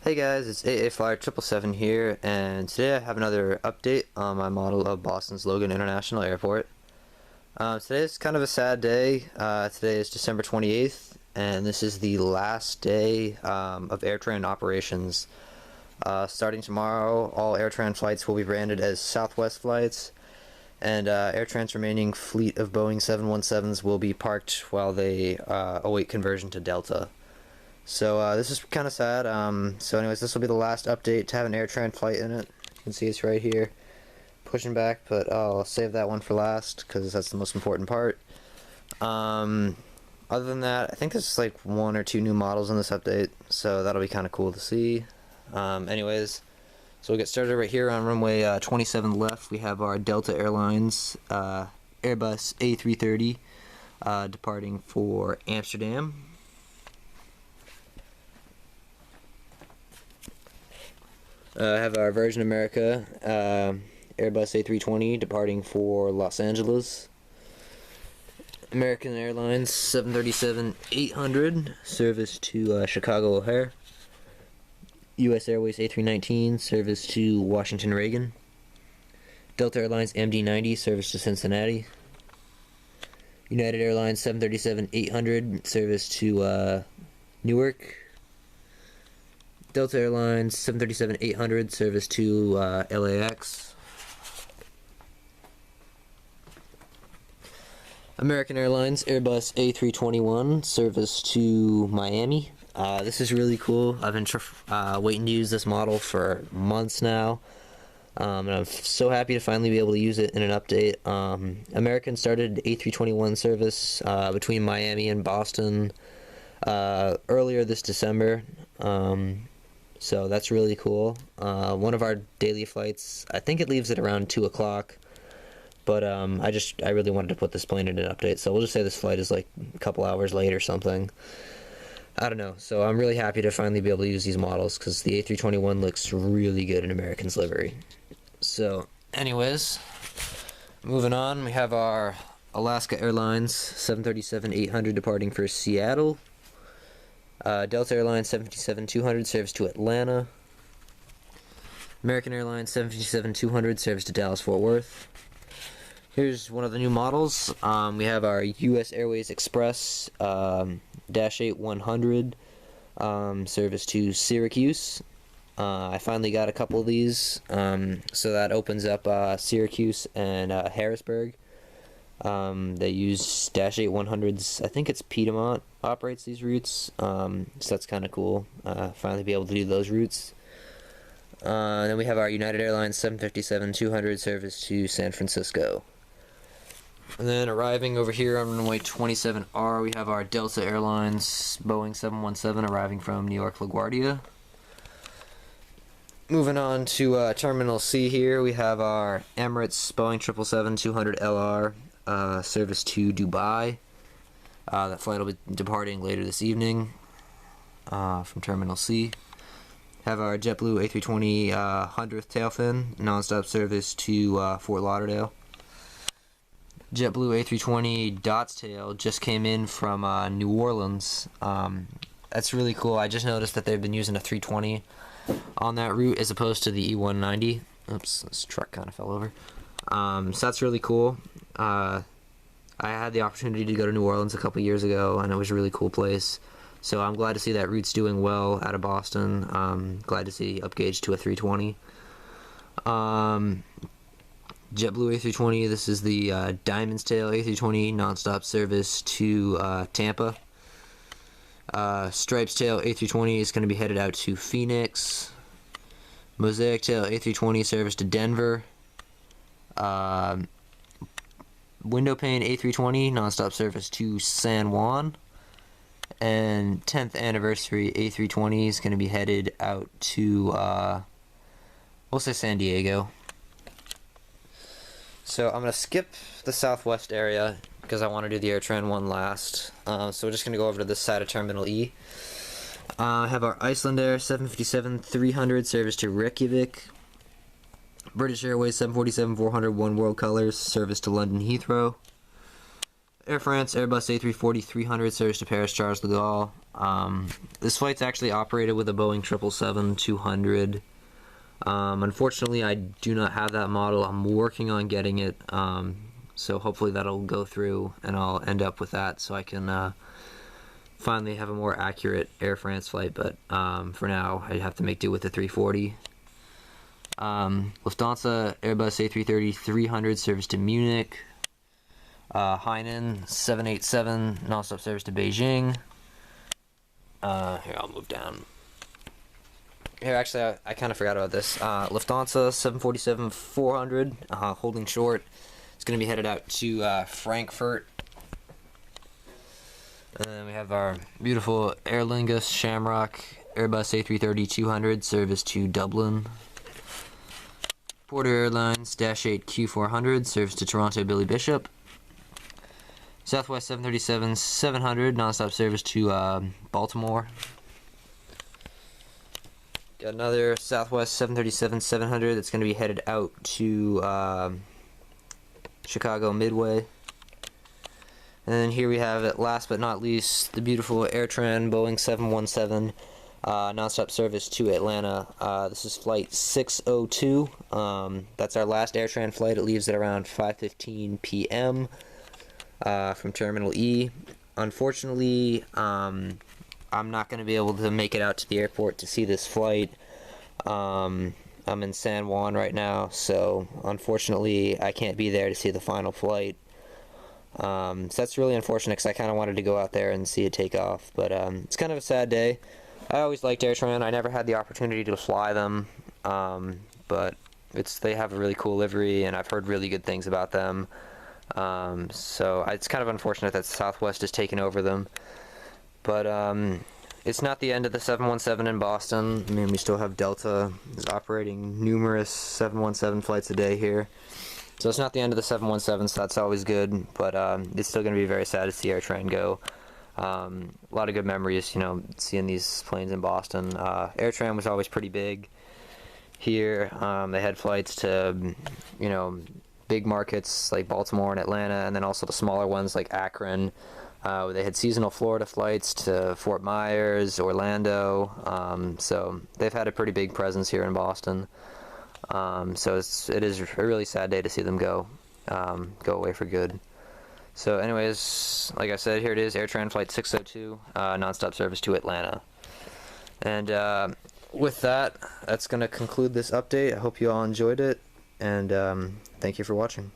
Hey guys, it's AA Flyer 777 here, and today I have another update on my model of Boston's Logan International Airport. Today is kind of a sad day. Today is December 28th, and this is the last day of AirTran operations. Starting tomorrow, all AirTran flights will be branded as Southwest flights, and AirTran's remaining fleet of Boeing 717s will be parked while they await conversion to Delta. So this is kind of sad. So anyways, this will be the last update to have an AirTran flight in it. You can see it's right here, pushing back, but I'll save that one for last because that's the most important part. Other than that, I think there's like 1 or 2 new models in this update, so that'll be kind of cool to see. Anyways, so we'll get started right here on runway 27 left. We have our Delta Airlines Airbus A330 departing for Amsterdam. I have our Virgin America Airbus A320 departing for Los Angeles. American Airlines 737-800 service to Chicago O'Hare. US Airways A319 service to Washington Reagan. Delta Airlines MD-90 service to Cincinnati. United Airlines 737-800 service to Newark. Delta Airlines 737-800 service to LAX. American Airlines Airbus A321 service to Miami. This is really cool. I've been waiting to use this model for months now, and I'm so happy to finally be able to use it in an update. American started A321 service between Miami and Boston earlier this December. So that's really cool. One of our daily flights, I think it leaves at around 2 o'clock, but I really wanted to put this plane in an update, so we'll just say this flight is like a couple hours late or something. I don't know, so I'm really happy to finally be able to use these models because the A321 looks really good in American's livery. So anyways, moving on, we have our Alaska Airlines 737-800 departing for Seattle. Delta Airlines 757-200 service to Atlanta. American Airlines 757-200 service to Dallas-Fort Worth. Here's one of the new models. We have our US Airways Express -8-100 service to Syracuse. I finally got a couple of these, so that opens up Syracuse and Harrisburg. They use -8-100s. I think it's Piedmont operates these routes, so that's kind of cool. Finally be able to do those routes. Then we have our United Airlines 757-200 service to San Francisco. And then arriving over here on runway 27R, we have our Delta Airlines Boeing 717 arriving from New York LaGuardia. Moving on to Terminal C here, we have our Emirates Boeing 777-200LR service to Dubai. That flight will be departing later this evening from Terminal C. Have our JetBlue A320 100th tailfin nonstop service to Fort Lauderdale. JetBlue A320 Dots tail just came in from New Orleans. That's really cool. I just noticed that they've been using a 320 on that route as opposed to the E190. Oops, this truck kind of fell over. So that's really cool. I had the opportunity to go to New Orleans a couple years ago, and it was a really cool place. So I'm glad to see that route's doing well out of Boston. Glad to see upgauge to a 320. JetBlue A320, this is the Diamond's Tail A320 nonstop service to Tampa. Stripes Tail A320 is going to be headed out to Phoenix. Mosaic Tail A320 service to Denver. Windowpane A320 nonstop service to San Juan. And 10th anniversary A320 is going to be headed out to, we'll say San Diego. So I'm going to skip the southwest area because I want to do the AirTran one last. So we're just going to go over to this side of Terminal E. I have our Icelandair 757-300 service to Reykjavik. British Airways 747-400 One World Colors service to London Heathrow. Air France Airbus A340-300 service to Paris Charles de Gaulle. This flight's actually operated with a Boeing 777-200. Unfortunately, I do not have that model. I'm working on getting it, so hopefully that'll go through and I'll end up with that so I can finally have a more accurate Air France flight, but for now I have to make do with the 340. Lufthansa Airbus A330-300 service to Munich. Hainan 787 nonstop service to Beijing. Here, I'll move down. Here, actually, I kind of forgot about this. Lufthansa 747-400, holding short. It's going to be headed out to Frankfurt. And then we have our beautiful Aer Lingus Shamrock Airbus A330-200 service to Dublin. Porter Airlines Dash 8 Q400 service to Toronto Billy Bishop. Southwest 737-700 nonstop service to Baltimore. Got another Southwest 737-700 that's going to be headed out to Chicago Midway. And then here we have it, last but not least, the beautiful AirTran Boeing 717 nonstop service to Atlanta. This is flight 602. That's our last AirTran flight. It leaves at around 5:15 p.m. From Terminal E. Unfortunately, I'm not going to be able to make it out to the airport to see this flight. I'm in San Juan right now, so unfortunately I can't be there to see the final flight. So that's really unfortunate because I kind of wanted to go out there and see it take off, but it's kind of a sad day. I always liked AirTran. I never had the opportunity to fly them, but they have a really cool livery, and I've heard really good things about them. So it's kind of unfortunate that Southwest has taken over them, but it's not the end of the 717 in Boston. I mean, we still have Delta is operating numerous 717 flights a day here, so it's not the end of the 717, so that's always good, but it's still going to be very sad to see AirTran go. A lot of good memories, you know, seeing these planes in Boston. AirTran was always pretty big here. They had flights to, you know, big markets like Baltimore and Atlanta, and then also the smaller ones like Akron. They had seasonal Florida flights to Fort Myers, Orlando, so they've had a pretty big presence here in Boston. So it is a really sad day to see them go away for good. So anyways, like I said, here it is, AirTran Flight 602, nonstop service to Atlanta. And with that, that's going to conclude this update. I hope you all enjoyed it, and thank you for watching.